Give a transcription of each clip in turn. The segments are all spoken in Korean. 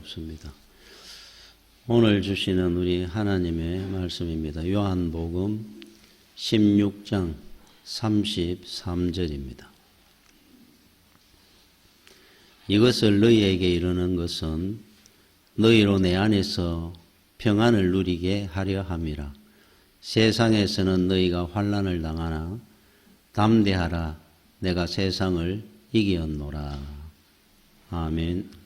없습니다. 오늘 주시는 우리 하나님의 말씀입니다. 요한복음 16장 33절입니다. 이것을 너희에게 이르는 것은 너희로 내 안에서 평안을 누리게 하려 함이라. 세상에서는 너희가 환난을 당하나 담대하라. 내가 세상을 이기었노라. 아멘.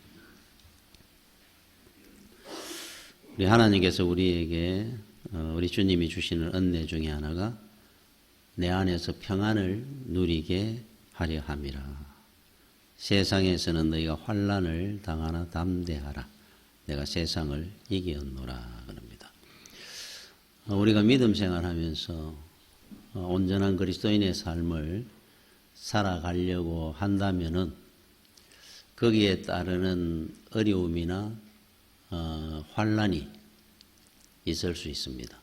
우리 하나님께서 우리에게 우리 주님이 주시는 은혜 중에 하나가 내 안에서 평안을 누리게 하려 함이라. 세상에서는 너희가 환난을 당하나 담대하라. 내가 세상을 이기었노라. 그럽니다. 우리가 믿음 생활하면서 온전한 그리스도인의 삶을 살아가려고 한다면은 거기에 따르는 어려움이나 환난이 있을 수 있습니다.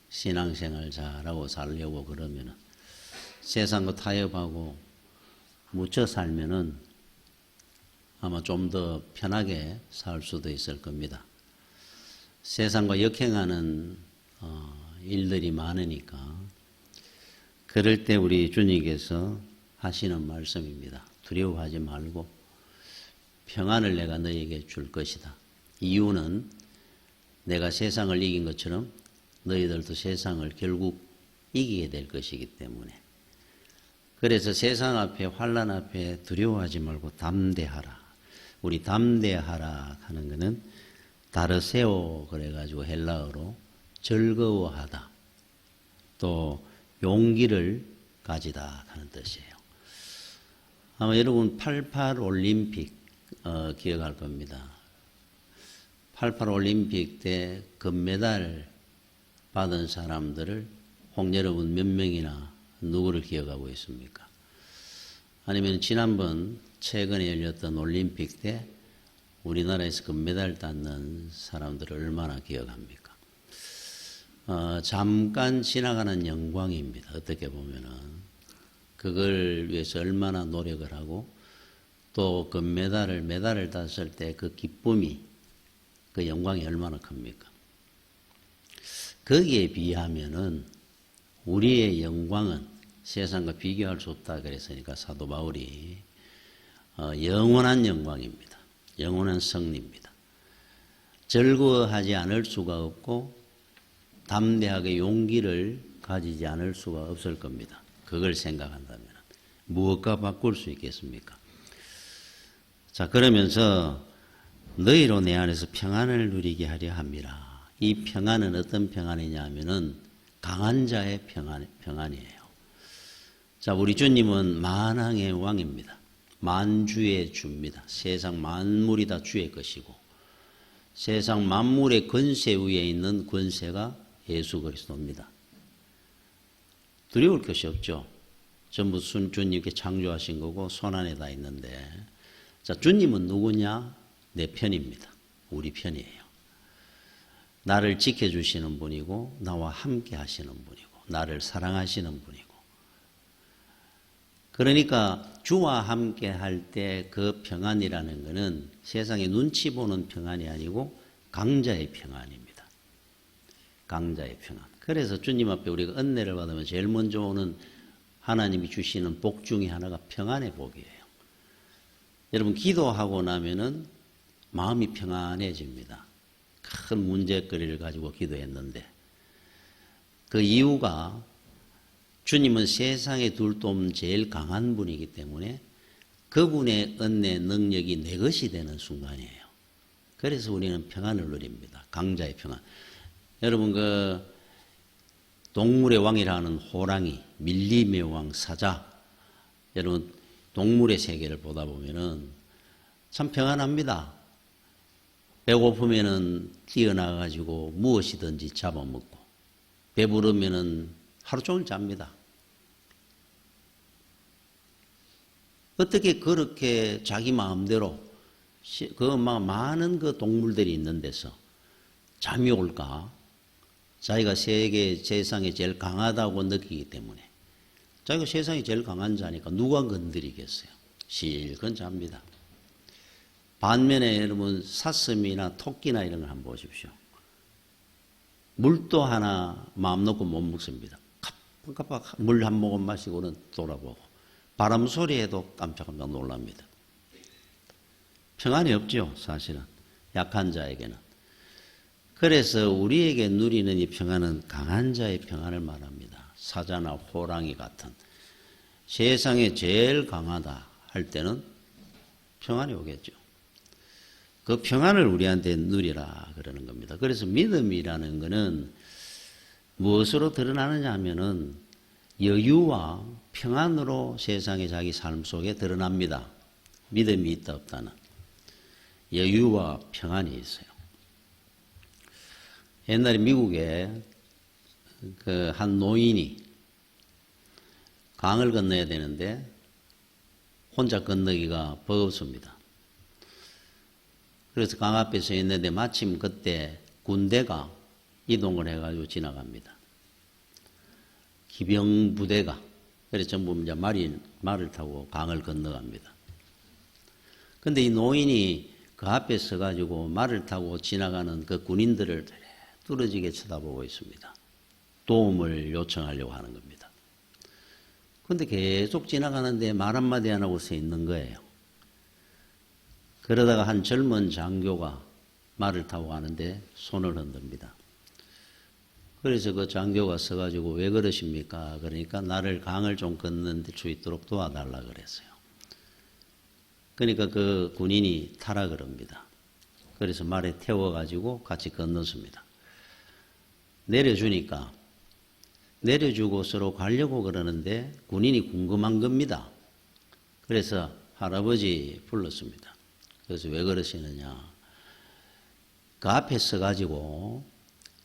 신앙생활 잘하고 살려고 그러면은 세상과 타협하고 묻혀 살면은 아마 좀 더 편하게 살 수도 있을 겁니다. 세상과 역행하는 일들이 많으니까 그럴 때 우리 주님께서 하시는 말씀입니다. 두려워하지 말고 평안을 내가 너희에게 줄 것이다. 이유는 내가 세상을 이긴 것처럼 너희들도 세상을 결국 이기게 될 것이기 때문에. 그래서 세상 앞에 환난 앞에 두려워하지 말고 담대하라. 우리 담대하라 하는 것은 다르세오 그래가지고 헬라어로 즐거워하다. 또 용기를 가지다 하는 뜻이에요. 아마 여러분 88 올림픽 기억할 겁니다. 88 올림픽 때 금메달 받은 사람들을 혹 여러분 몇 명이나 누구를 기억하고 있습니까? 아니면 지난번 최근에 열렸던 올림픽 때 우리나라에서 금메달 땄는 사람들을 얼마나 기억합니까? 잠깐 지나가는 영광입니다. 어떻게 보면은 그걸 위해서 얼마나 노력을 하고 또 그 메달을 땄을 때 그 기쁨이 그 영광이 얼마나 큽니까? 거기에 비하면은 우리의 영광은 세상과 비교할 수 없다 그랬으니까 사도 바울이 영원한 영광입니다. 영원한 승리입니다. 즐거워하지 않을 수가 없고 담대하게 용기를 가지지 않을 수가 없을 겁니다. 그걸 생각한다면 무엇과 바꿀 수 있겠습니까? 자, 그러면서 너희로 내 안에서 평안을 누리게 하려 함이라. 이 평안은 어떤 평안이냐 하면은 강한 자의 평안이에요. 자, 우리 주님은 만왕의 왕입니다. 만주의 주입니다. 세상 만물이 다 주의 것이고 세상 만물의 권세 위에 있는 권세가 예수 그리스도입니다. 두려울 것이 없죠. 전부 주님께 창조하신 거고 손안에 다 있는데 자, 주님은 누구냐? 내 편입니다. 우리 편이에요. 나를 지켜주시는 분이고 나와 함께 하시는 분이고 나를 사랑하시는 분이고 그러니까 주와 함께 할 때 그 평안이라는 것은 세상에 눈치 보는 평안이 아니고 강자의 평안입니다. 강자의 평안. 그래서 주님 앞에 우리가 은혜를 받으면 제일 먼저 오는 하나님이 주시는 복 중에 하나가 평안의 복이에요. 여러분 기도하고 나면은 마음이 평안해집니다. 큰 문제거리를 가지고 기도했는데 그 이유가 주님은 세상에 둘 도 없는 제일 강한 분이기 때문에 그분의 은혜 능력이 내 것이 되는 순간이에요. 그래서 우리는 평안을 누립니다. 강자의 평안. 여러분 그 동물의 왕이라는 호랑이, 밀림의 왕, 사자. 여러분 동물의 세계를 보다 보면은 참 평안합니다. 배고프면은 뛰어나가지고 무엇이든지 잡아먹고 배부르면은 하루 종일 잡니다. 어떻게 그렇게 자기 마음대로 많은 그 동물들이 있는 데서 잠이 올까? 자기가 세상에 제일 강하다고 느끼기 때문에 자기가 세상에 제일 강한 자니까 누가 건드리겠어요? 실컷 잡니다. 반면에 여러분 사슴이나 토끼나 이런 걸 한번 보십시오. 물도 하나 마음 놓고 못 먹습니다. 깜빡깜빡 물 한 모금 마시고는 돌아보고 바람 소리에도 깜짝깜짝 놀랍니다. 평안이 없죠, 사실은. 약한 자에게는. 그래서 우리에게 누리는 이 평안은 강한 자의 평안을 말합니다. 사자나 호랑이 같은 세상에 제일 강하다 할 때는 평안이 오겠죠. 그 평안을 우리한테 누리라 그러는 겁니다. 그래서 믿음이라는 것은 무엇으로 드러나느냐 하면은 여유와 평안으로 세상에 자기 삶 속에 드러납니다. 믿음이 있다 없다는 여유와 평안이 있어요. 옛날에 미국에 그 한 노인이 강을 건너야 되는데 혼자 건너기가 버겁습니다. 그래서 강 앞에 서 있는데 마침 그때 군대가 이동을 해가지고 지나갑니다. 기병부대가. 그래서 전부 이제 말을 타고 강을 건너갑니다. 근데 이 노인이 그 앞에 서가지고 말을 타고 지나가는 그 군인들을 뚫어지게 쳐다보고 있습니다. 도움을 요청하려고 하는 겁니다. 근데 계속 지나가는데 말 한마디 안 하고 서 있는 거예요. 그러다가 한 젊은 장교가 말을 타고 가는데 손을 흔듭니다. 그래서 그 장교가 서가지고 왜 그러십니까? 그러니까 나를 강을 좀 건너는 수 있도록 도와달라 그랬어요. 그러니까 그 군인이 타라 그럽니다. 그래서 말에 태워가지고 같이 건넜습니다. 내려주니까 내려주고 서로 가려고 그러는데 군인이 궁금한 겁니다. 그래서 할아버지 불렀습니다. 그래서 왜 그러시느냐. 그 앞에 서가지고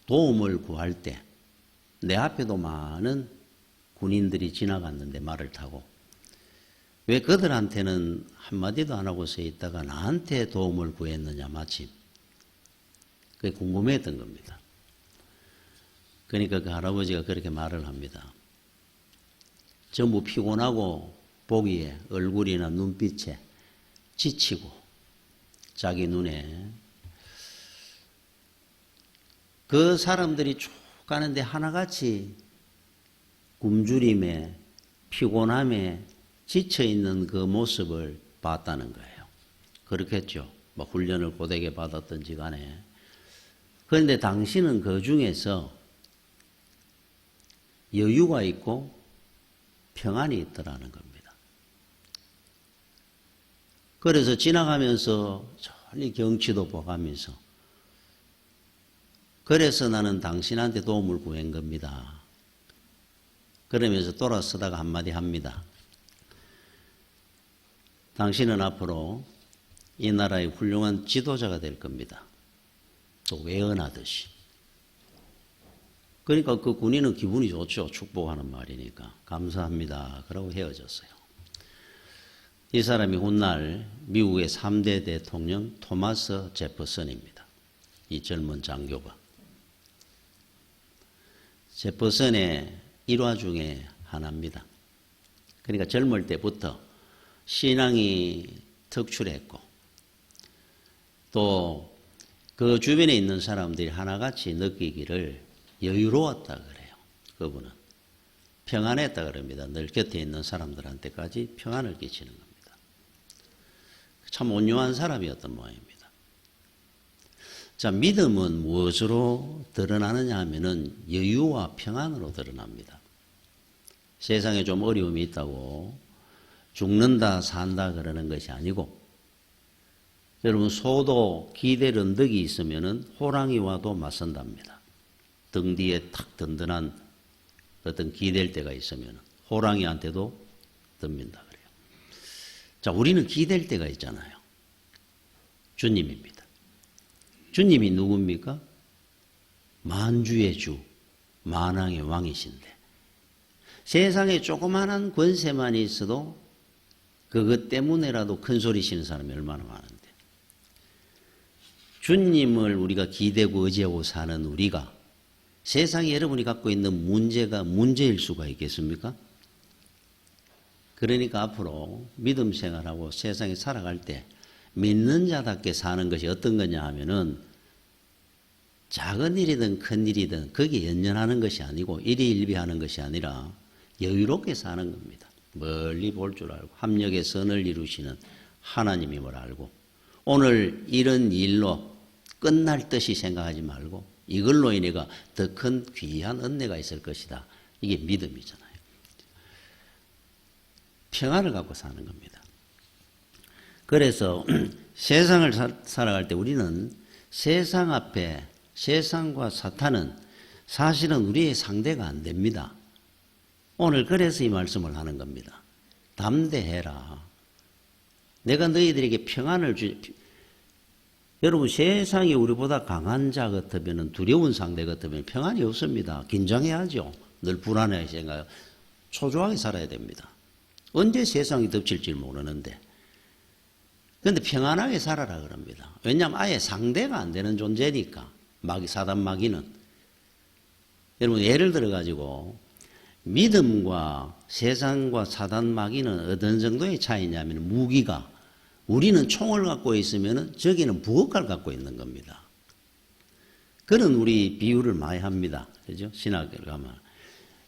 도움을 구할 때 내 앞에도 많은 군인들이 지나갔는데 말을 타고 왜 그들한테는 한마디도 안 하고 서 있다가 나한테 도움을 구했느냐 마침. 그게 궁금했던 겁니다. 그러니까 그 할아버지가 그렇게 말을 합니다. 전부 피곤하고 보기에 얼굴이나 눈빛에 지치고 자기 눈에 그 사람들이 쭉 가는데 하나같이 굶주림에 피곤함에 지쳐있는 그 모습을 봤다는 거예요. 그렇겠죠. 뭐 훈련을 고되게 받았던지 간에. 그런데 당신은 그 중에서 여유가 있고 평안이 있더라는 겁니다. 그래서 지나가면서 저리 경치도 보가면서 그래서 나는 당신한테 도움을 구한 겁니다. 그러면서 돌아서다가 한마디 합니다. 당신은 앞으로 이 나라의 훌륭한 지도자가 될 겁니다. 또 외언하듯이. 그러니까 그 군인은 기분이 좋죠. 축복하는 말이니까. 감사합니다. 그러고 헤어졌어요. 이 사람이 훗날 미국의 3대 대통령 토마스 제퍼슨입니다. 이 젊은 장교가. 제퍼슨의 일화 중에 하나입니다. 그러니까 젊을 때부터 신앙이 특출했고 또 그 주변에 있는 사람들이 하나같이 느끼기를 여유로웠다 그래요. 그분은 평안했다 그럽니다. 늘 곁에 있는 사람들한테까지 평안을 끼치는 겁니다. 참 온유한 사람이었던 모양입니다. 자, 믿음은 무엇으로 드러나느냐 하면은 여유와 평안으로 드러납니다. 세상에 좀 어려움이 있다고 죽는다 산다 그러는 것이 아니고 여러분 소도 기댈 언덕이 있으면은 호랑이와도 맞선답니다. 등 뒤에 탁 든든한 어떤 기댈 데가 있으면 호랑이한테도 덤빈다 그래요. 자, 우리는 기댈 데가 있잖아요. 주님입니다. 주님이 누굽니까? 만주의 주, 만왕의 왕이신데 세상에 조그마한 권세만 있어도 그것 때문에라도 큰 소리 치는 사람이 얼마나 많은데 주님을 우리가 기대고 의지하고 사는 우리가 세상에 여러분이 갖고 있는 문제가 문제일 수가 있겠습니까? 그러니까 앞으로 믿음 생활하고 세상에 살아갈 때 믿는 자답게 사는 것이 어떤 거냐 하면은 작은 일이든 큰 일이든 거기에 연연하는 것이 아니고 일희일비하는 것이 아니라 여유롭게 사는 겁니다. 멀리 볼 줄 알고 합력의 선을 이루시는 하나님임을 알고 오늘 이런 일로 끝날 듯이 생각하지 말고 이걸로 인해가 더 큰 귀한 은혜가 있을 것이다. 이게 믿음이잖아요. 평안을 갖고 사는 겁니다. 그래서 세상을 살아갈 때 우리는 세상 앞에 세상과 사탄은 사실은 우리의 상대가 안 됩니다. 오늘 그래서 이 말씀을 하는 겁니다. 담대해라. 내가 너희들에게 평안을 여러분 세상이 우리보다 강한 자 같으면 두려운 상대 같으면 평안이 없습니다. 긴장해야죠. 늘 불안해 생각해요. 초조하게 살아야 됩니다. 언제 세상이 덮칠지 모르는데. 그런데 평안하게 살아라 그럽니다. 왜냐하면 아예 상대가 안 되는 존재니까. 사단 마귀는. 여러분 예를 들어 가지고 믿음과 세상과 사단 마귀는 어떤 정도의 차이냐면 무기가 우리는 총을 갖고 있으면 저기는 부엌칼 갖고 있는 겁니다. 그런 우리 비유를 많이 합니다. 그죠? 신학을 가면.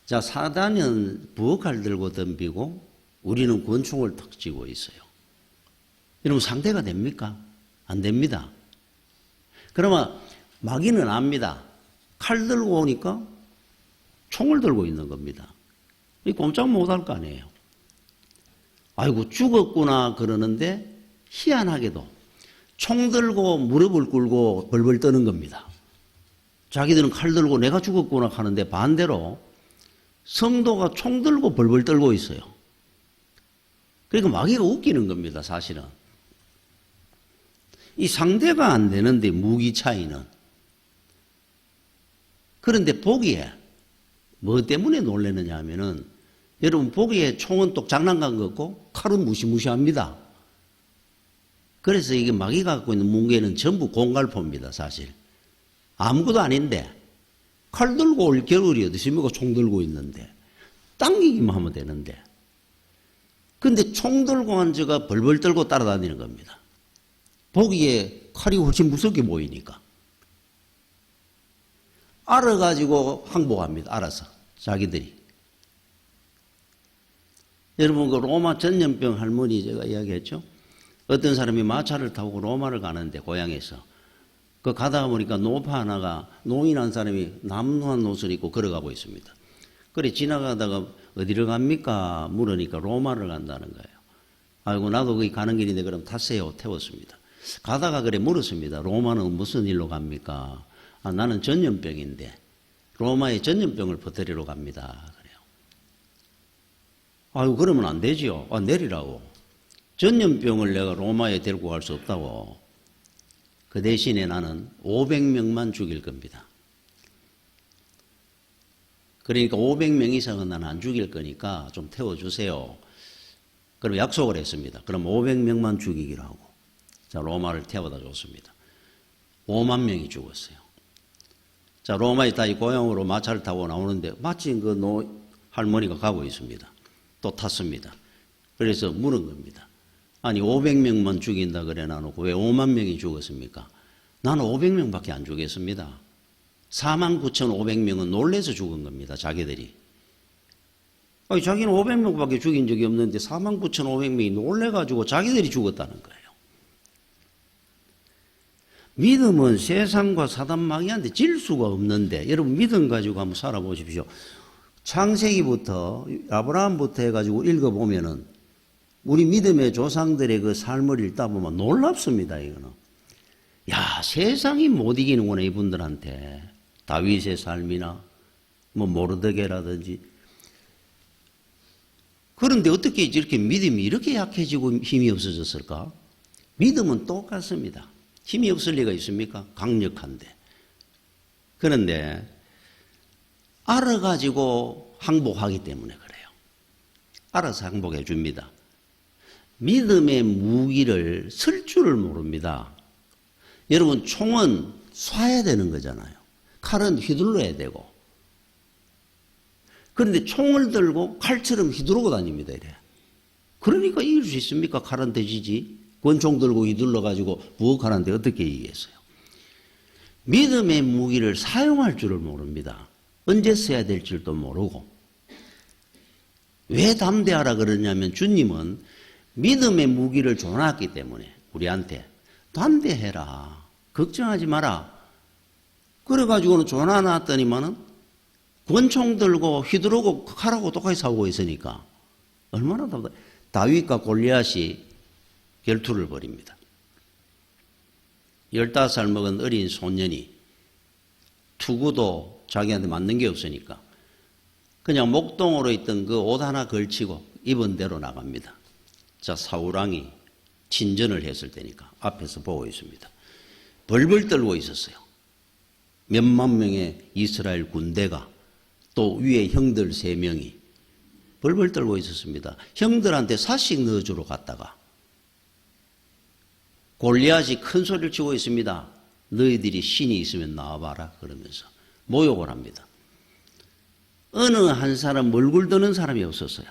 자, 사단은 부엌칼 들고 덤비고 우리는 권총을 탁 쥐고 있어요. 여러분 상대가 됩니까? 안 됩니다. 그러면 마귀는 압니다. 칼 들고 오니까 총을 들고 있는 겁니다. 꼼짝 못할 거 아니에요. 아이고 죽었구나 그러는데 희한하게도 총 들고 무릎을 꿇고 벌벌 떠는 겁니다. 자기들은 칼 들고 내가 죽었구나 하는데 반대로 성도가 총 들고 벌벌 떨고 있어요. 그러니까 마귀가 웃기는 겁니다. 사실은. 이 상대가 안 되는데 무기 차이는. 그런데 보기에 뭐 때문에 놀라느냐 하면은 여러분 보기에 총은 똑 장난감 같고 칼은 무시무시합니다. 그래서 이게 마귀가 갖고 있는 무게는 전부 공갈포입니다. 사실. 아무것도 아닌데 칼 들고 올 겨울이 어디 있습니까? 총 들고 있는데. 당기기만 하면 되는데. 근데 총 들고 한 저가 벌벌 떨고 따라다니는 겁니다. 보기에 칼이 훨씬 무섭게 보이니까. 알아가지고 항복합니다. 알아서. 자기들이. 여러분 그 로마 전염병 할머니 제가 이야기했죠. 어떤 사람이 마차를 타고 로마를 가는데 고향에서 그 가다가 보니까 노파 하나가 노인한 사람이 남루한 옷을 입고 걸어가고 있습니다. 그래 지나가다가 어디를 갑니까? 물으니까 로마를 간다는 거예요. 아이고 나도 거기 가는 길인데 그럼 타세요. 태웠습니다. 가다가 그래 물었습니다. 로마는 무슨 일로 갑니까? 아, 나는 전염병인데 로마에 전염병을 퍼뜨리러 갑니다. 그래요. 아이고 그러면 안 되지요. 아, 내리라고. 전염병을 내가 로마에 데리고 갈 수 없다고. 그 대신에 나는 500명만 죽일 겁니다. 그러니까 500명 이상은 나는 안 죽일 거니까 좀 태워주세요. 그럼 약속을 했습니다. 그럼 500명만 죽이기로 하고. 자, 로마를 태워다 줬습니다. 5만 명이 죽었어요. 자, 로마에 다시 고향으로 마차를 타고 나오는데 마침 그 할머니가 가고 있습니다. 또 탔습니다. 그래서 물은 겁니다. 아니 500명만 죽인다 그래 놔놓고 왜 5만 명이 죽었습니까? 나는 500명밖에 안 죽였습니다. 49,500명은 놀래서 죽은 겁니다. 자기들이. 아니 자기는 500명밖에 죽인 적이 없는데 49,500명이 놀래가지고 자기들이 죽었다는 거예요. 믿음은 세상과 사단 마귀한테 질 수가 없는데 여러분 믿음 가지고 한번 살아보십시오. 창세기부터 아브라함부터 해가지고 읽어보면은 우리 믿음의 조상들의 그 삶을 읽다 보면 놀랍습니다. 이거는. 야 세상이 못 이기는구나 이분들한테. 다윗의 삶이나 뭐 모르드게라든지. 그런데 어떻게 이렇게 믿음이 이렇게 약해지고 힘이 없어졌을까? 믿음은 똑같습니다. 힘이 없을 리가 있습니까? 강력한데. 그런데 알아가지고 항복하기 때문에 그래요. 알아서 항복해 줍니다. 믿음의 무기를 쓸 줄을 모릅니다. 여러분 총은 쏴야 되는 거잖아요. 칼은 휘둘러야 되고. 그런데 총을 들고 칼처럼 휘두르고 다닙니다. 이래. 그러니까 이길 수 있습니까? 칼은 되지지. 권총 들고 휘둘러가지고 부엌하는데 어떻게 이기겠어요? 믿음의 무기를 사용할 줄을 모릅니다. 언제 써야 될 줄도 모르고. 왜 담대하라 그러냐면 주님은 믿음의 무기를 줘놨기 때문에 우리한테 담대해라. 걱정하지 마라. 그래가지고는 줘놔놨더니만은 권총 들고 휘두르고 칼하고 똑같이 싸우고 있으니까 얼마나 담대. 다윗과 골리앗이 결투를 벌입니다. 15살 먹은 어린 소년이 투구도 자기한테 맞는 게 없으니까 그냥 목동으로 있던 그 옷 하나 걸치고 입은 대로 나갑니다. 자, 사울왕이 친전을 했을 때니까 앞에서 보고 있습니다. 벌벌 떨고 있었어요. 몇만 명의 이스라엘 군대가 또 위에 형들 3명이 벌벌 떨고 있었습니다. 형들한테 사식 넣어주러 갔다가 골리앗이 큰 소리를 치고 있습니다. 너희들이 신이 있으면 나와봐라 그러면서 모욕을 합니다. 어느 한 사람 얼굴 드는 사람이 없었어요.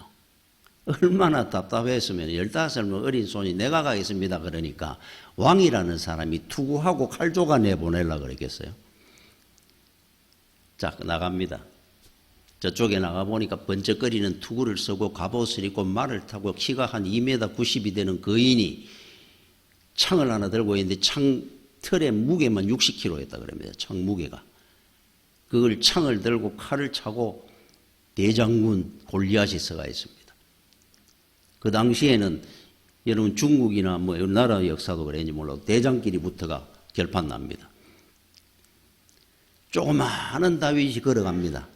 얼마나 답답했으면 15살 어린 손이 내가 가겠습니다 그러니까 왕이라는 사람이 투구하고 칼조가 내보내려고 그랬겠어요. 자, 나갑니다. 저쪽에 나가보니까 번쩍거리는 투구를 쓰고 갑옷을 입고 말을 타고 키가 한 2m 90이 되는 거인이 창을 하나 들고 있는데 창 틀의 무게만 60kg였다 그럽니다. 창 무게가. 그걸 창을 들고 칼을 차고 대장군 골리앗이 서가 있습니다. 그 당시에는 여러분 중국이나 뭐 나라 역사도 그랬는지 몰라도 대장끼리 붙어가 결판 납니다. 조그마한 다윗이 걸어갑니다.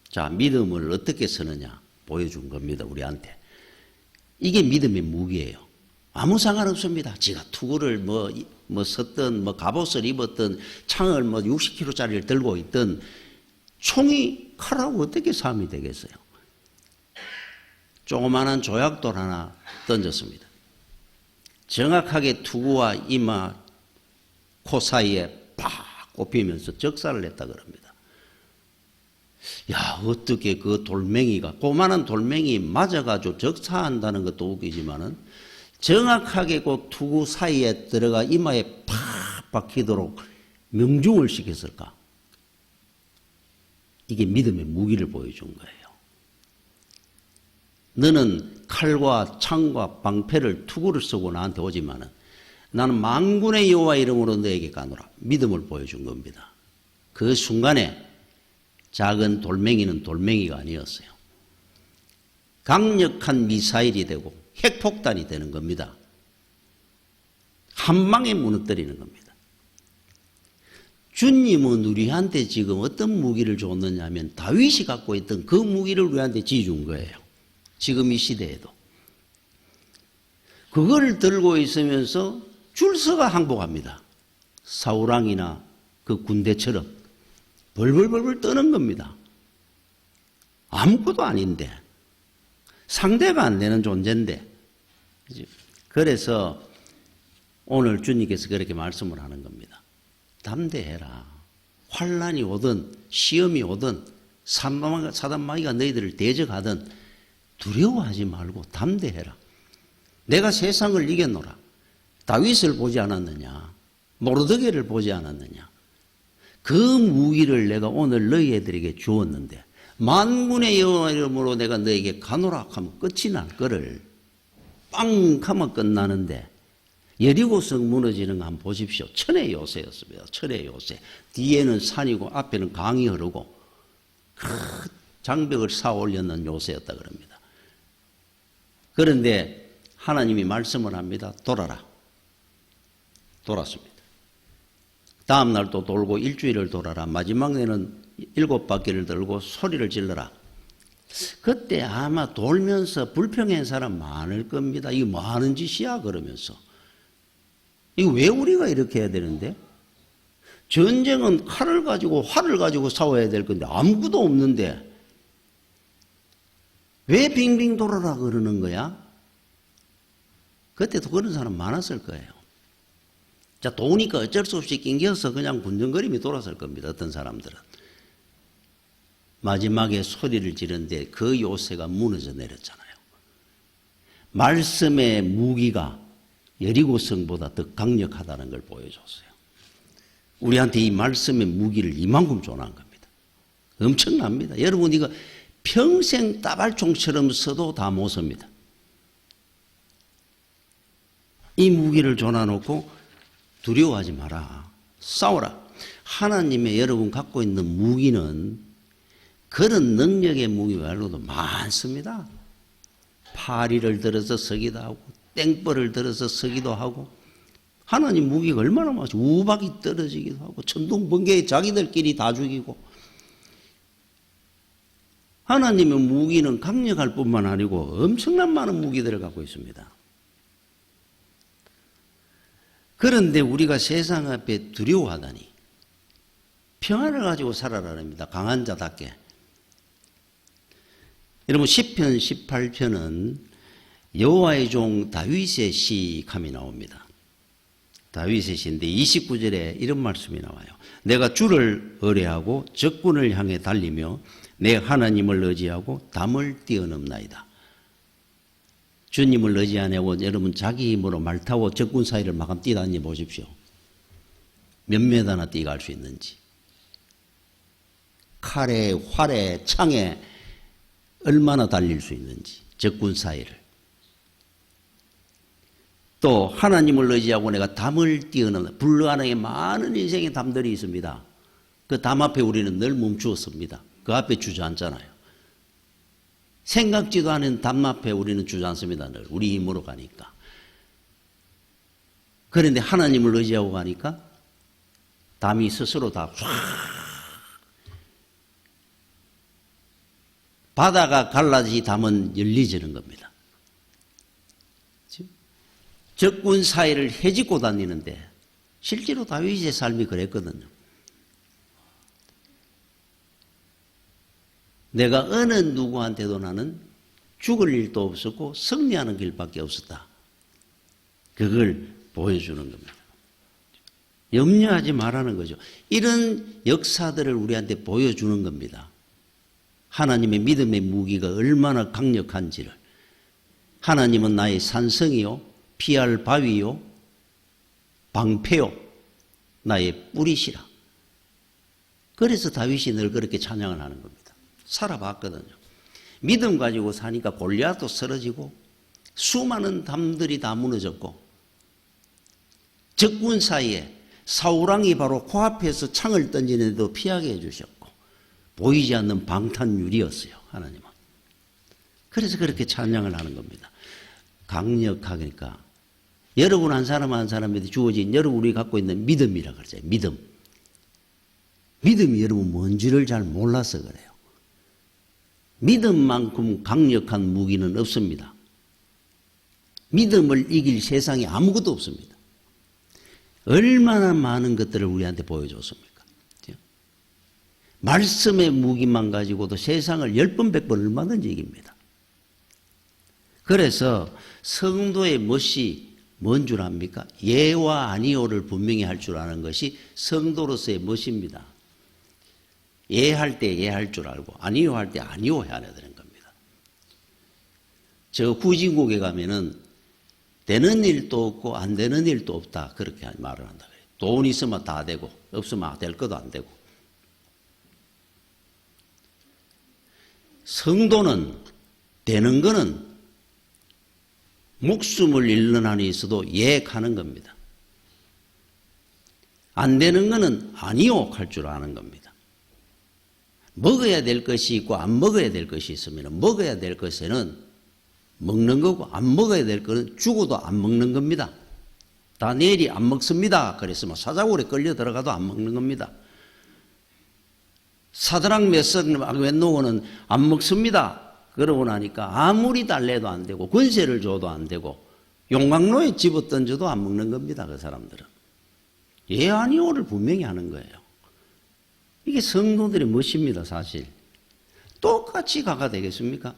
자, 믿음을 어떻게 쓰느냐 보여준 겁니다. 우리한테. 이게 믿음의 무기예요. 아무 상관없습니다. 지가 투구를 뭐 썼던 뭐 갑옷을 입었던 창을 뭐 60kg짜리를 들고 있던 총이 칼하고 어떻게 싸움이 되겠어요? 조그마한 조약돌 하나 던졌습니다. 정확하게 투구와 이마 코 사이에 팍 꼽히면서 적살을 냈다 그럽니다. 야, 어떻게 그 돌멩이가 고만한 돌멩이 맞아가지고 적사한다는 것도 웃기지만은 정확하게 그 투구 사이에 들어가 이마에 팍 박히도록 명중을 시켰을까? 이게 믿음의 무기를 보여준 거예요. 너는 칼과 창과 방패를 투구를 쓰고 나한테 오지만은 나는 만군의 여호와 이름으로 너에게 가노라. 믿음을 보여준 겁니다. 그 순간에 작은 돌멩이는 돌멩이가 아니었어요. 강력한 미사일이 되고 핵폭탄이 되는 겁니다. 한 방에 무너뜨리는 겁니다. 주님은 우리한테 지금 어떤 무기를 줬느냐 하면 다윗이 갖고 있던 그 무기를 우리한테 지준 거예요. 지금 이 시대에도. 그걸 들고 있으면서 줄서가 항복합니다. 사울왕이나 그 군대처럼 벌벌벌벌 떠는 겁니다. 아무것도 아닌데 상대가 안 되는 존재인데. 그래서 오늘 주님께서 그렇게 말씀을 하는 겁니다. 담대해라. 환난이 오든 시험이 오든 사단마귀가 너희들을 대적하든 두려워하지 말고 담대해라. 내가 세상을 이겨노라. 다윗을 보지 않았느냐? 모르드게를 보지 않았느냐? 그 무기를 내가 오늘 너희들에게 주었는데 만군의 여호와 이름으로 내가 너에게 가노라 하면 끝이 날 거를 빵 하면 끝나는데 여리고성 무너지는 거 한번 보십시오. 천의 요새였습니다. 천의 요새. 뒤에는 산이고 앞에는 강이 흐르고 큰 장벽을 쌓아 올렸는 요새였다 그럽니다. 그런데 하나님이 말씀을 합니다. 돌아라. 돌았습니다. 다음 날 또 돌고 일주일을 돌아라. 마지막 날에는 7바퀴를 돌고 소리를 질러라. 그때 아마 돌면서 불평한 사람 많을 겁니다. 이거 뭐 하는 짓이야? 그러면서. 이거 왜 우리가 이렇게 해야 되는데? 전쟁은 칼을 가지고 활을 가지고 싸워야 될 건데 아무것도 없는데 왜 빙빙 돌아라 그러는 거야? 그때도 그런 사람 많았을 거예요. 자, 도우니까 어쩔 수 없이 낑겨서 그냥 군전거림이 돌았을 겁니다. 어떤 사람들은. 마지막에 소리를 지르는데 그 요새가 무너져 내렸잖아요. 말씀의 무기가 여리고성보다 더 강력하다는 걸 보여줬어요. 우리한테 이 말씀의 무기를 이만큼 조언한 겁니다. 엄청납니다. 여러분 이거 평생 따발총처럼 써도 다 못 씁니다. 이 무기를 조아놓고 두려워하지 마라. 싸워라. 하나님의 여러분 갖고 있는 무기는 그런 능력의 무기 말고도 많습니다. 파리를 들어서 서기도 하고 땡벌을 들어서 서기도 하고 하나님 무기가 얼마나 많죠. 우박이 떨어지기도 하고 천둥 번개에 자기들끼리 다 죽이고 하나님의 무기는 강력할 뿐만 아니고 엄청난 많은 무기들을 갖고 있습니다. 그런데 우리가 세상 앞에 두려워하다니 평안을 가지고 살아라랍니다. 강한 자답게. 여러분 시편 18편은 여호와의 종 다윗의 시감이 나옵니다. 다윗의 시인데 29절에 이런 말씀이 나와요. 내가 주를 의뢰하고 적군을 향해 달리며 내 하나님을 의지하고 담을 뛰어넘나이다. 주님을 의지 안 하고 여러분 자기 힘으로 말 타고 적군 사이를 막 뛰다니 보십시오. 몇 메다나 뛰어갈 수 있는지. 칼에 활에 창에 얼마나 달릴 수 있는지 적군 사이를. 또 하나님을 의지하고 내가 담을 뛰어넘는다. 불가능에 많은 인생의 담들이 있습니다. 그 담 앞에 우리는 늘 멈추었습니다. 그 앞에 주저앉잖아요. 생각지도 않은 담 앞에 우리는 주저앉습니다. 늘 우리 힘으로 가니까. 그런데 하나님을 의지하고 가니까 담이 스스로 다 쫙 바다가 갈라지 담은 열리지는 겁니다. 적군 사이를 헤집고 다니는데 실제로 다윗의 삶이 그랬거든요. 내가 어느 누구한테도 나는 죽을 일도 없었고 승리하는 길밖에 없었다. 그걸 보여주는 겁니다. 염려하지 말라는 거죠. 이런 역사들을 우리한테 보여주는 겁니다. 하나님의 믿음의 무기가 얼마나 강력한지를. 하나님은 나의 산성이요 피할 바위요 방패요 나의 뿌리시라. 그래서 다윗이 늘 그렇게 찬양을 하는 겁니다. 살아봤거든요. 믿음 가지고 사니까 골리앗도 쓰러지고 수많은 담들이 다 무너졌고 적군 사이에 사울왕이 바로 코앞에서 창을 던지는데도 피하게 해주셨고 보이지 않는 방탄유리였어요. 하나님은. 그래서 그렇게 찬양을 하는 겁니다. 강력하니까 여러분 한 사람 한 사람한테 주어진 여러분 우리 갖고 있는 믿음이라 그러죠. 믿음. 믿음이 여러분 뭔지를 잘 몰라서 그래요. 믿음만큼 강력한 무기는 없습니다. 믿음을 이길 세상에 아무것도 없습니다. 얼마나 많은 것들을 우리한테 보여줬습니까? 말씀의 무기만 가지고도 세상을 10번, 100번 얼마든지 이깁니다. 그래서 성도의 멋이 뭔 줄 압니까? 예와 아니오를 분명히 할 줄 아는 것이 성도로서의 멋입니다. 예할 때 예할 줄 알고 아니오 할 때 아니오 해야 되는 겁니다. 저 후진국에 가면은 되는 일도 없고 안 되는 일도 없다 그렇게 말을 한다. 돈 있으면 다 되고 없으면 될 것도 안 되고. 성도는 되는 거는 목숨을 잃는 한이 있어도 예 가는 겁니다. 안 되는 거는 아니요 할 줄 아는 겁니다. 먹어야 될 것이 있고 안 먹어야 될 것이 있으면 먹어야 될 것에는 먹는 거고 안 먹어야 될 것은 죽어도 안 먹는 겁니다. 다니엘이 안 먹습니다. 그랬으면 사자굴에 끌려 들어가도 안 먹는 겁니다. 사드락 메삭 아벤노고는 안 먹습니다. 그러고 나니까 아무리 달래도 안 되고 권세를 줘도 안 되고 용광로에 집어 던져도 안 먹는 겁니다. 그 사람들은. 예 아니오를 분명히 하는 거예요. 이게 성도들의 멋입니다. 사실. 똑같이 가가 되겠습니까?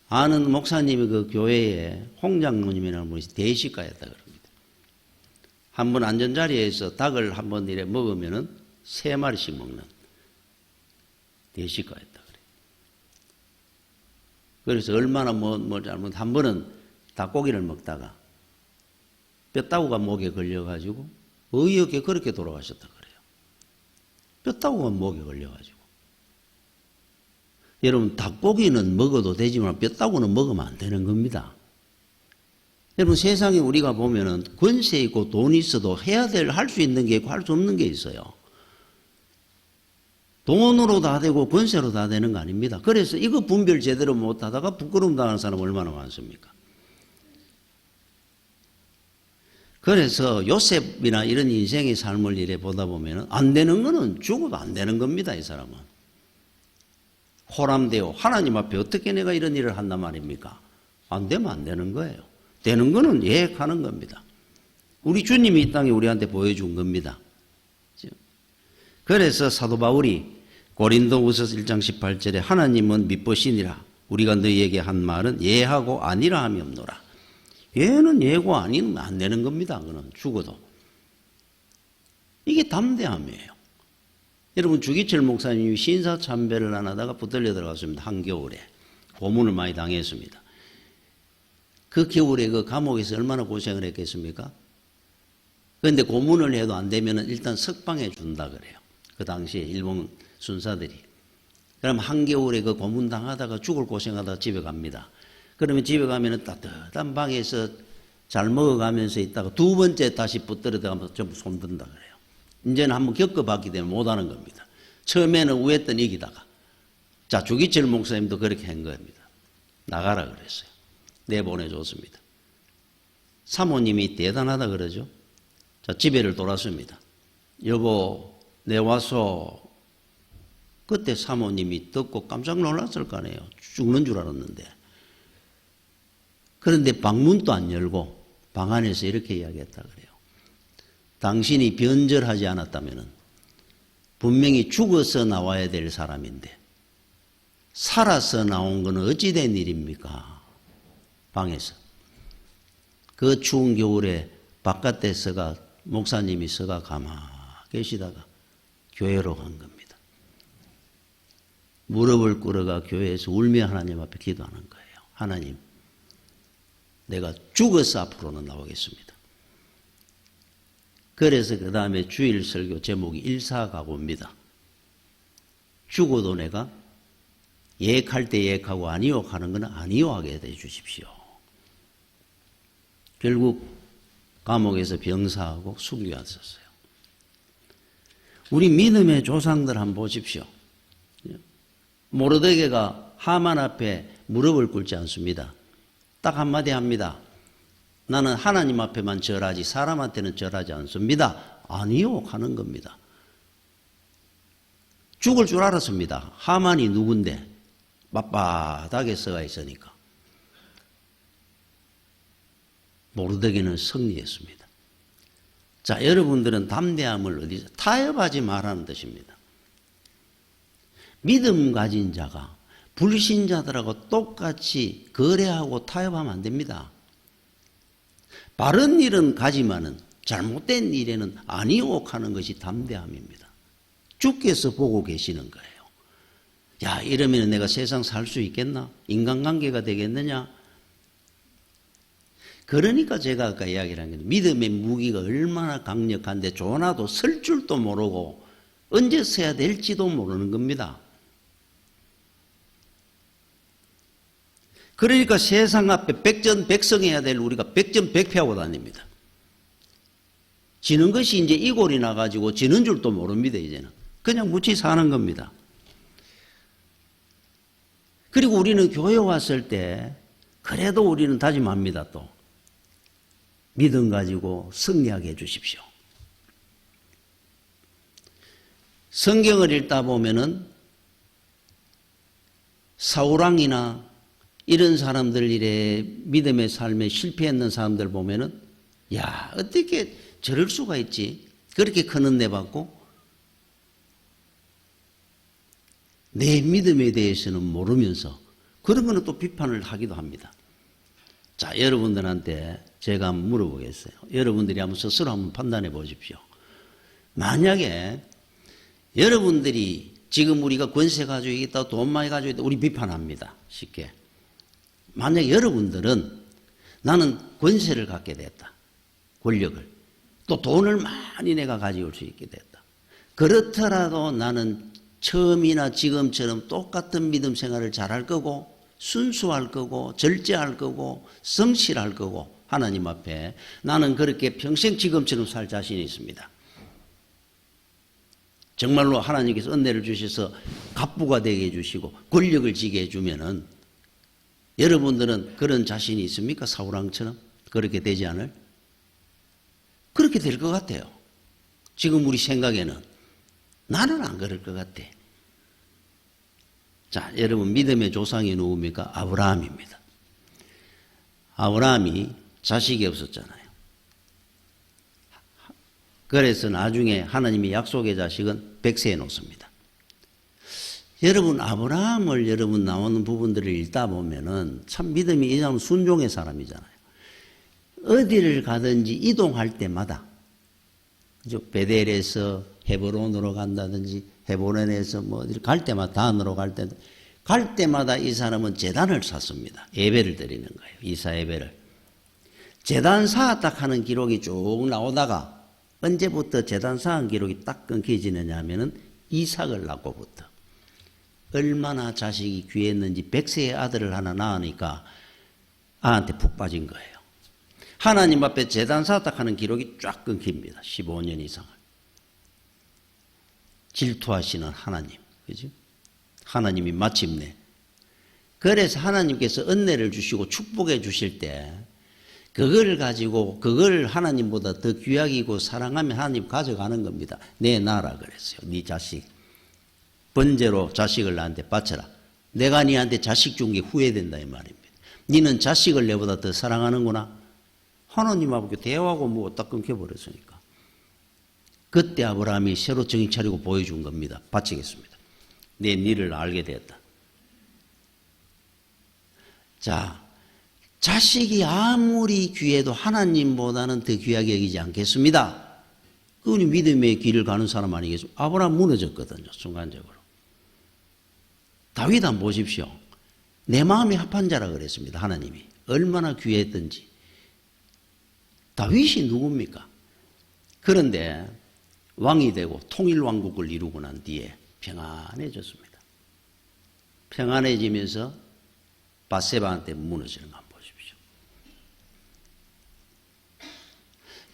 아는 목사님이 그 교회에 홍장로님이라는 분이 대식가였다 그럽니다. 한 번 안전자리에서 닭을 한 번 이래 먹으면은 3마리씩 먹는 대식가였다 그래요. 그래서 얼마나 뭐 잘못 한 번은 닭고기를 먹다가 뼈다구가 목에 걸려가지고 어이없게 그렇게 돌아가셨다 그래요. 뼈다구가 목에 걸려가지고. 여러분, 닭고기는 먹어도 되지만 뼈다구는 먹으면 안 되는 겁니다. 여러분, 세상에 우리가 보면은 권세 있고 돈이 있어도 해야 될, 할 수 있는 게 있고 할 수 없는 게 있어요. 돈으로 다 되고 권세로 다 되는 거 아닙니다. 그래서 이거 분별 제대로 못 하다가 부끄러움 당하는 사람 얼마나 많습니까? 그래서 요셉이나 이런 인생의 삶을 이래 보다 보면 안 되는 거는 죽어도 안 되는 겁니다. 이 사람은. 호람되어 하나님 앞에 어떻게 내가 이런 일을 한단 말입니까? 안 되면 안 되는 거예요. 되는 거는 예획하는 겁니다. 우리 주님이 이 땅에 우리한테 보여준 겁니다. 그래서 사도 바울이 고린도후서 1장 18절에 하나님은 미쁘시니라 우리가 너희에게 한 말은 예하고 아니라 함이 없노라. 예는 예고 아니면 안 되는 겁니다. 그는 죽어도. 이게 담대함이에요. 여러분, 주기철 목사님이 신사참배를 안 하다가 붙들려 들어갔습니다. 한겨울에. 고문을 많이 당했습니다. 그 겨울에 그 감옥에서 얼마나 고생을 했겠습니까? 그런데 고문을 해도 안 되면 일단 석방해 준다 그래요. 그 당시에 일본 순사들이. 그럼 한겨울에 그 고문 당하다가 죽을 고생하다가 집에 갑니다. 그러면 집에 가면은 따뜻한 방에서 잘 먹어가면서 있다가 두 번째 다시 붙들어 들어가면서 전부 손든다 그래요. 이제는 한번 겪어봤기 때문에 못하는 겁니다. 처음에는 우했던 이기다가. 자, 주기철 목사님도 그렇게 한 겁니다. 나가라 그랬어요. 내보내줬습니다. 사모님이 대단하다 그러죠. 자, 집에를 돌았습니다. 여보, 내 와서. 그때 사모님이 듣고 깜짝 놀랐을 거 아니에요. 죽는 줄 알았는데. 그런데 방문도 안 열고 방 안에서 이렇게 이야기했다 그래요. 당신이 변절하지 않았다면 분명히 죽어서 나와야 될 사람인데 살아서 나온 것은 어찌 된 일입니까? 방에서. 그 추운 겨울에 바깥에 서가 목사님이 서가 가만히 계시다가 교회로 간 겁니다. 무릎을 꿇어가 교회에서 울며 하나님 앞에 기도하는 거예요. 하나님, 내가 죽어서 앞으로는 나오겠습니다. 그래서 그 다음에 주일 설교 제목이 일사각오입니다. 죽어도 내가 예약할 때 예약하고 아니요하는 건 아니요하게 해 주십시오. 결국 감옥에서 병사하고 수교하셨어요. 우리 믿음의 조상들 한번 보십시오. 모르드게가 하만 앞에 무릎을 꿇지 않습니다. 딱 한마디 합니다. 나는 하나님 앞에만 절하지 사람한테는 절하지 않습니다. 아니요 하는 겁니다. 죽을 줄 알았습니다. 하만이 누군데 빳빳하게 서가 있으니까. 모르드게는 승리했습니다. 자, 여러분들은 담대함을 어디서 타협하지 말라는 뜻입니다. 믿음 가진 자가 불신자들하고 똑같이 거래하고 타협하면 안 됩니다. 바른 일은 가지만은 잘못된 일에는 아니오 하는 것이 담대함입니다. 주께서 보고 계시는 거예요. 야, 이러면 내가 세상 살 수 있겠나? 인간관계가 되겠느냐? 그러니까 제가 아까 이야기를 한 게 믿음의 무기가 얼마나 강력한데 조나도 설 줄도 모르고 언제 서야 될지도 모르는 겁니다. 그러니까 세상 앞에 백전백승해야 될 우리가 백전백패하고 다닙니다. 지는 것이 이제 이골이 나가지고 지는 줄도 모릅니다. 이제는 그냥 무치 사는 겁니다. 그리고 우리는 교회 왔을 때 그래도 우리는 다짐합니다. 또 믿음 가지고 승리하게 해 주십시오. 성경을 읽다 보면은 사울왕이나 이런 사람들 일에 믿음의 삶에 실패했는 사람들 보면은 야, 어떻게 저럴 수가 있지? 그렇게 큰 은혜 받고 내 믿음에 대해서는 모르면서 그런 거는 또 비판을 하기도 합니다. 자, 여러분들한테 제가 한번 물어보겠어요. 여러분들이 한번 스스로 한번 판단해 보십시오. 만약에 여러분들이 지금 우리가 권세 가지고 있다, 돈 많이 가지고 있다, 우리 비판합니다. 쉽게. 만약 여러분들은 나는 권세를 갖게 됐다. 권력을. 또 돈을 많이 내가 가져올 수 있게 됐다. 그렇더라도 나는 처음이나 지금처럼 똑같은 믿음 생활을 잘할 거고 순수할 거고 절제할 거고 성실할 거고 하나님 앞에 나는 그렇게 평생 지금처럼 살 자신이 있습니다. 정말로 하나님께서 은혜를 주셔서 갑부가 되게 해주시고 권력을 지게 해주면은 여러분들은 그런 자신이 있습니까? 사울왕처럼 그렇게 되지 않을? 그렇게 될 것 같아요. 지금 우리 생각에는 나는 안 그럴 것 같아. 자, 여러분 믿음의 조상이 누굽니까? 아브라함입니다. 아브라함이 자식이 없었잖아요. 그래서 나중에 하나님이 약속의 자식은 100세에 놓습니다. 여러분 아브라함을 여러분 나오는 부분들을 읽다 보면은 참 믿음이 이 사람은 순종의 사람이잖아요. 어디를 가든지 이동할 때마다 베델에서 헤브론으로 간다든지 헤브론에서 뭐 어디를 갈 때마다 단으로 갈 때마다 이 사람은 제단을 샀습니다. 예배를 드리는 거예요. 이사 예배를. 제단 쌓았다 하는 기록이 쭉 나오다가 언제부터 제단 쌓은 기록이 딱 끊겨지느냐 하면은 이삭을 낳고부터 얼마나 자식이 귀했는지 100세의 아들을 하나 낳으니까 아한테 푹 빠진 거예요. 하나님 앞에 제단 쌓았다 하는 기록이 쫙 끊깁니다. 15년 이상을. 질투하시는 하나님. 그죠? 하나님이 마침내. 그래서 하나님께서 은혜를 주시고 축복해 주실 때 그걸 가지고 그걸 하나님보다 더 귀하기고 사랑하면 하나님 가져가는 겁니다. 내 나라 그랬어요. 네 자식. 번제로 자식을 나한테 바쳐라. 내가 네한테 자식 준 게 후회된다 이 말입니다. 너는 자식을 내보다 더 사랑하는구나. 하나님하고 대화하고 뭐 딱 끊겨버렸으니까. 그때 아브라함이 새로 정신 차리고 보여준 겁니다. 바치겠습니다. 내 니를 알게 되었다. 자, 자식이 아무리 귀해도 하나님보다는 더 귀하게 여기지 않겠습니다. 그분이 믿음의 길을 가는 사람 아니겠습니까? 아브라함 무너졌거든요. 순간적으로. 다윗 한번 보십시오. 내 마음이 합한 자라 그랬습니다. 하나님이. 얼마나 귀했던지. 다윗이 누굽니까? 그런데 왕이 되고 통일왕국을 이루고 난 뒤에 평안해졌습니다. 평안해지면서 밧세바한테 무너지는 거 한번 보십시오.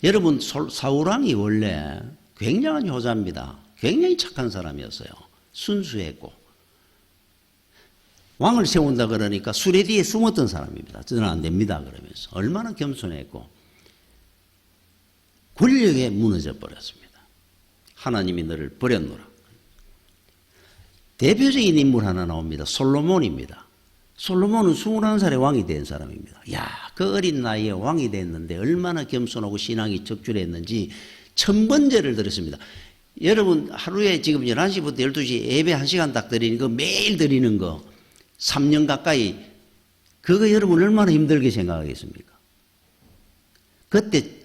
여러분 사울왕이 원래 굉장한 효자입니다. 굉장히 착한 사람이었어요. 순수했고 왕을 세운다 그러니까 수레 뒤에 숨었던 사람입니다. 저는 안 됩니다 그러면서 얼마나 겸손했고 권력에 무너져 버렸습니다. 하나님이 너를 버렸노라. 대표적인 인물 하나 나옵니다. 솔로몬입니다. 솔로몬은 21살에 왕이 된 사람입니다. 야, 그 어린 나이에 왕이 됐는데 얼마나 겸손하고 신앙이 적절했는지 1000번제를 드렸습니다. 여러분 하루에 지금 11시부터 12시 예배 1시간 딱 드리는 거 매일 드리는 거 3년 가까이 그거 여러분 얼마나 힘들게 생각하겠습니까? 그때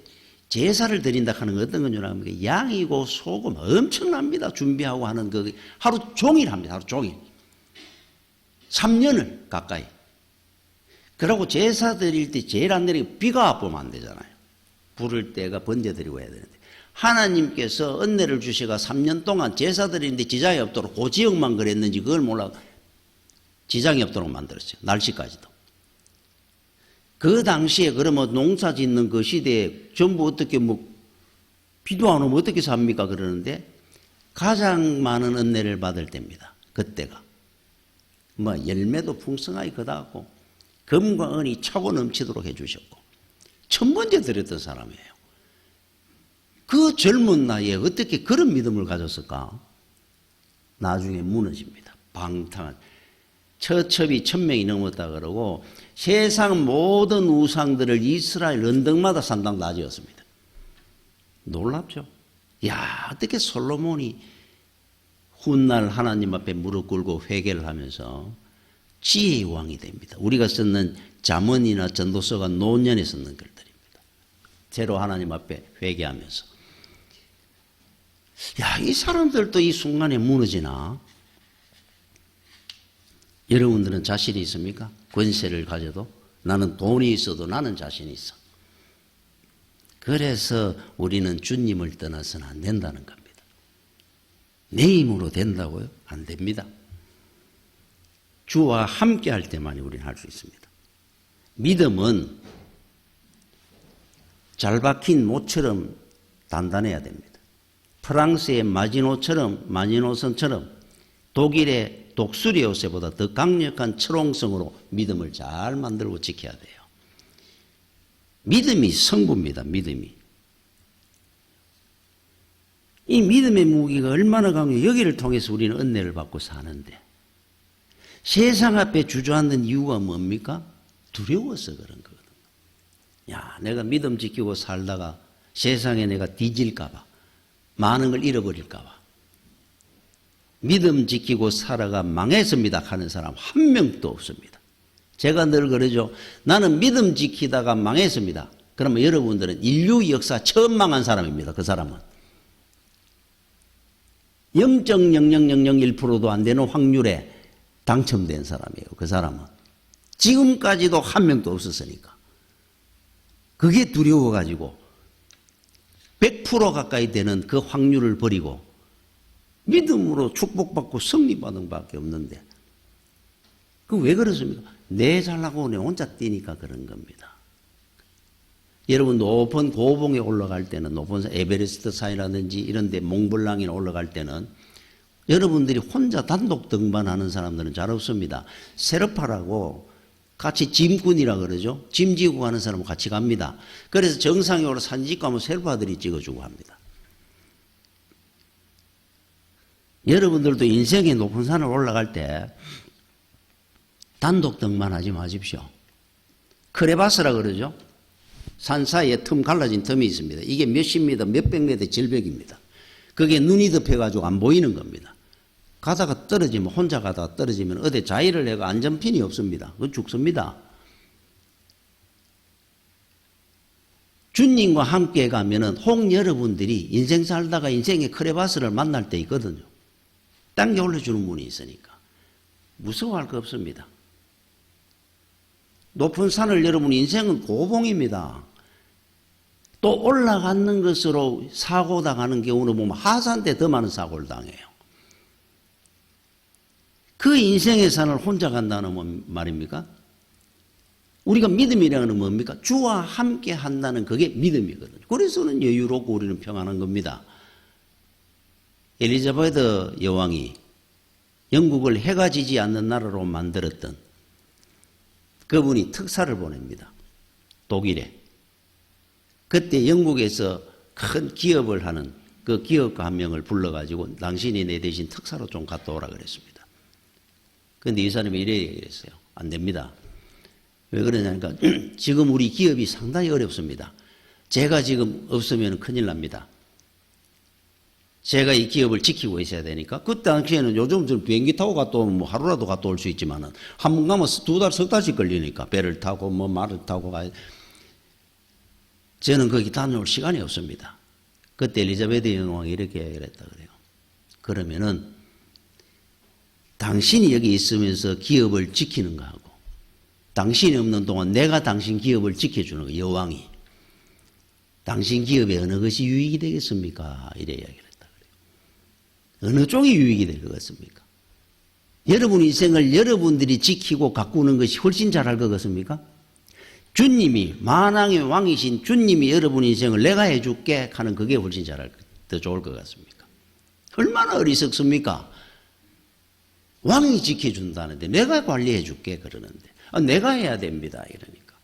제사를 드린다 하는 건 어떤 건지 알아보면 양이고 소금 엄청납니다. 준비하고 하는 그 하루 종일 합니다. 하루 종일. 3년을 가까이. 그러고 제사 드릴 때 제일 안 되는 게 비가 와보면 안 되잖아요. 부를 때가 번제 드리고 해야 되는데 하나님께서 은혜를 주시가 3년 동안 제사 드리는데 지장이 없도록 그 지역만 그랬는지 그걸 몰라 지장이 없도록 만들었어요. 날씨까지도. 그 당시에 그러면 농사 짓는 그 시대에 전부 어떻게 뭐 비도 안 오면 어떻게 삽니까? 그러는데 가장 많은 은혜를 받을 때입니다. 그때가. 뭐 열매도 풍성하게 거다하고 금과 은이 차고 넘치도록 해주셨고 1000번째 드렸던 사람이에요. 그 젊은 나이에 어떻게 그런 믿음을 가졌을까? 나중에 무너집니다. 방탕한. 처첩이 1000명이 넘었다 그러고 세상 모든 우상들을 이스라엘 언덕마다 산당 다 지었습니다. 놀랍죠? 야, 어떻게 솔로몬이 훗날 하나님 앞에 무릎 꿇고 회개를 하면서 지혜의 왕이 됩니다. 우리가 쓰는 잠언이나 전도서가 노년에 쓰는 글들입니다. 새로 하나님 앞에 회개하면서. 야, 이 사람들도 이 순간에 무너지나? 여러분들은 자신이 있습니까? 권세를 가져도 나는 돈이 있어도 나는 자신이 있어. 그래서 우리는 주님을 떠나서는 안 된다는 겁니다. 내 힘으로 된다고요? 안 됩니다. 주와 함께 할 때만이 우리는 할 수 있습니다. 믿음은 잘 박힌 모처럼 단단해야 됩니다. 프랑스의 마지노선처럼 독일의 독수리 요새보다 더 강력한 철옹성으로 믿음을 잘 만들고 지켜야 돼요. 믿음이 성부입니다. 믿음이. 이 믿음의 무기가 얼마나 강해요. 여기를 통해서 우리는 은혜를 받고 사는데 세상 앞에 주저앉는 이유가 뭡니까? 두려워서 그런 거거든요. 야, 내가 믿음 지키고 살다가 세상에 내가 뒤질까 봐, 많은 걸 잃어버릴까 봐. 믿음 지키고 살아가 망했습니다 하는 사람 한 명도 없습니다. 제가 늘 그러죠. 나는 믿음 지키다가 망했습니다. 그러면 여러분들은 인류 역사 처음 망한 사람입니다. 그 사람은. 0.00001%도 안 되는 확률에 당첨된 사람이에요. 그 사람은. 지금까지도 한 명도 없었으니까. 그게 두려워가지고 100% 가까이 되는 그 확률을 버리고 믿음으로 축복받고 승리받은 밖에 없는데 그 왜 그렇습니까? 내 잘나고 내 혼자 뛰니까 그런 겁니다. 여러분 높은 고봉에 올라갈 때는 높은 에베레스트 산이라든지 이런 데 몽블랑이나 올라갈 때는 여러분들이 혼자 단독 등반하는 사람들은 잘 없습니다. 세르파라고 같이 짐꾼이라 그러죠. 짐 지고 가는 사람은 같이 갑니다. 그래서 정상에 올라 사진 찍고 하면 세르파들이 찍어주고 합니다. 여러분들도 인생의 높은 산을 올라갈 때 단독 등반하지 마십시오. 크레바스라 그러죠. 산 사이에 틈 갈라진 틈이 있습니다. 이게 몇십 미터, 몇백 미터 질벽입니다. 그게 눈이 덮여가지고 안 보이는 겁니다. 가다가 떨어지면, 혼자 가다가 떨어지면 어디 자의를 해가 안전핀이 없습니다. 그거 죽습니다. 주님과 함께 가면은 혹 여러분들이 인생 살다가 인생의 크레바스를 만날 때 있거든요. 당겨 올려주는 분이 있으니까. 무서워할 거 없습니다. 높은 산을 여러분 인생은 고봉입니다. 또 올라가는 것으로 사고 당하는 경우는 보면 하산 때 더 많은 사고를 당해요. 그 인생의 산을 혼자 간다는 말입니까? 우리가 믿음이라는 건 뭡니까? 주와 함께 한다는 그게 믿음이거든요. 그래서는 여유롭고 우리는 평안한 겁니다. 엘리자베트 여왕이 영국을 해가 지지 않는 나라로 만들었던 그분이 특사를 보냅니다. 독일에. 그때 영국에서 큰 기업을 하는 그 기업가 한 명을 불러가지고 당신이 내 대신 특사로 좀 갔다 오라 그랬습니다. 그런데 이 사람이 이래 얘기했어요. 안 됩니다. 왜 그러냐니까 지금 우리 기업이 상당히 어렵습니다. 제가 지금 없으면 큰일 납니다. 제가 이 기업을 지키고 있어야 되니까 그 당시에는 요즘 비행기 타고 갔다 오면 뭐 하루라도 갔다 올 수 있지만은 한 번 가면 두 달, 석 달씩 걸리니까 배를 타고 뭐 말을 타고 가야 저는 거기 다녀올 시간이 없습니다. 그때 엘리자베트 여왕이 이렇게 얘기를 했다 그래요. 그러면은 당신이 여기 있으면서 기업을 지키는 거하고 당신이 없는 동안 내가 당신 기업을 지켜주는 거 여왕이 당신 기업에 어느 것이 유익이 되겠습니까? 이래 이야기를 했다 그래요. 어느 쪽이 유익이 될 것 같습니까? 여러분 인생을 여러분들이 지키고 가꾸는 것이 훨씬 잘할 것 같습니까? 주님이 만왕의 왕이신 주님이 여러분 인생을 내가 해줄게 하는 그게 훨씬 잘할 더 좋을 것 같습니까? 얼마나 어리석습니까? 왕이 지켜준다는데 내가 관리해줄게 그러는데 내가 해야 됩니다 이러니까.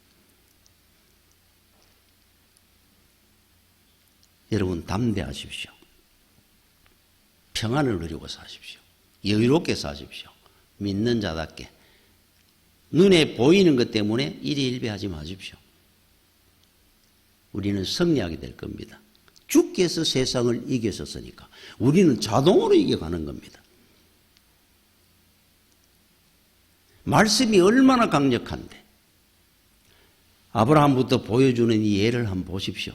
여러분 담대하십시오. 평안을 누리고 사십시오. 여유롭게 사십시오. 믿는 자답게. 눈에 보이는 것 때문에 일희일비하지 마십시오. 우리는 승리하게 될 겁니다. 주께서 세상을 이기셨으니까 우리는 자동으로 이겨가는 겁니다. 말씀이 얼마나 강력한데 아브라함부터 보여주는 이 예를 한번 보십시오.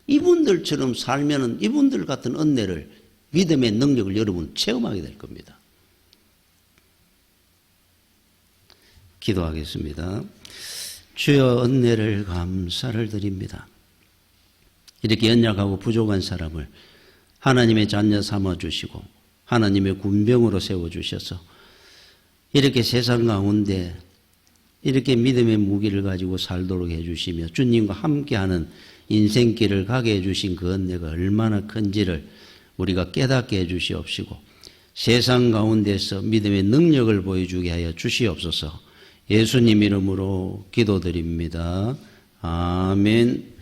이분들처럼 살면은 이분들 같은 은혜를 믿음의 능력을 여러분 체험하게 될 겁니다. 기도하겠습니다. 주여 은혜를 감사를 드립니다. 이렇게 연약하고 부족한 사람을 하나님의 자녀 삼아주시고 하나님의 군병으로 세워주셔서 이렇게 세상 가운데 이렇게 믿음의 무기를 가지고 살도록 해주시며 주님과 함께하는 인생길을 가게 해주신 그 은혜가 얼마나 큰지를 우리가 깨닫게 해주시옵시고 세상 가운데서 믿음의 능력을 보여주게 하여 주시옵소서. 예수님 이름으로 기도드립니다. 아멘.